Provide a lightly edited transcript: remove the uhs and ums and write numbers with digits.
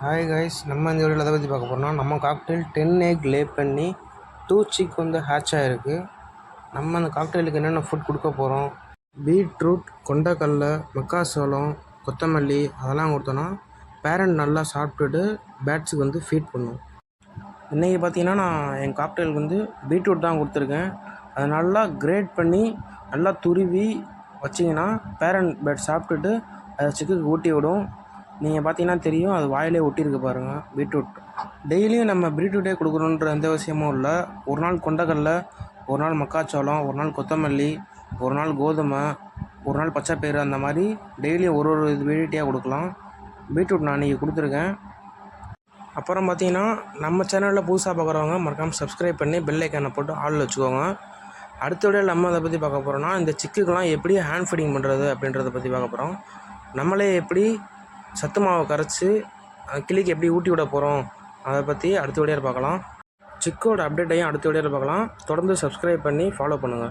Hi guys, நம்ம இந்த வீடியோவில் எதை பற்றி பார்க்க போகிறோம்னா, நம்ம காக்டெயில் 10 எக் லே பண்ணி 2 சிக் வந்து ஹேட்ச் ஆகிருக்கு. நம்ம அந்த காக்டெயிலுக்கு என்னென்ன ஃபுட் கொடுக்க போகிறோம், பீட்ரூட், கொண்டைக்கடலை, மக்காசோளம், கொத்தமல்லி அதெல்லாம் கொடுத்தோன்னா பேரண்ட் நல்லா சாப்பிட்டுட்டு பேட்ஸுக்கு வந்து ஃபீட் பண்ணும். இன்றைக்கி பார்த்தீங்கன்னா நான் என் காக்டெயிலுக்கு வந்து பீட்ரூட் தான் கொடுத்துருக்கேன். அதை நல்லா கிரேட் பண்ணி நல்லா துருவி வச்சிங்கன்னா பேரண்ட் பேட் சாப்பிட்டுட்டு அதை சிக்குக்கு ஊட்டி விடும். நீங்கள் பார்த்தீங்கன்னா தெரியும், அது வாயிலே ஒட்டியிருக்கு பாருங்கள் பீட்ரூட். டெய்லியும் நம்ம பீட்ரூட்டே கொடுக்கணுன்ற எந்த விஷயமும் இல்லை. ஒரு நாள் கொண்டைக்கடலை, ஒரு நாள் மக்காச்சோளம், ஒரு நாள் கொத்தமல்லி, ஒரு நாள் கோதுமை, ஒரு நாள் பச்சைப்பயிறு, அந்த மாதிரி டெய்லியும் ஒரு வெரைட்டியாக கொடுக்கலாம். பீட்ரூட் நான் இன்றைக்கி கொடுத்துருக்கேன். அப்புறம் பார்த்தீங்கன்னா நம்ம சேனலில் புதுசாக பார்க்குறவங்க மறக்காமல் சப்ஸ்கிரைப் பண்ணி பெல் ஐக்கானை போட்டு ஆளில் வச்சுக்கோங்க. அடுத்த வீடியோவில் நம்ம அதை பற்றி பார்க்க போகிறோன்னா, இந்த சிக்குக்கெலாம் எப்படி ஹேண்ட் ஃபீடிங் பண்ணுறது அப்படின்றத பற்றி பார்க்க போகிறோம். நம்மளே எப்படி சத்து மாவை கரைச்சி கிளிக்கு எப்படி ஊட்டி விட போகிறோம் அதை பற்றி அடுத்த வீடியோவில் பார்க்கலாம். சிக்கோட அப்டேட்டையும் அடுத்த வீடியோவில் பார்க்கலாம். தொடர்ந்து சப்ஸ்கிரைப் பண்ணி ஃபாலோ பண்ணுங்கள்.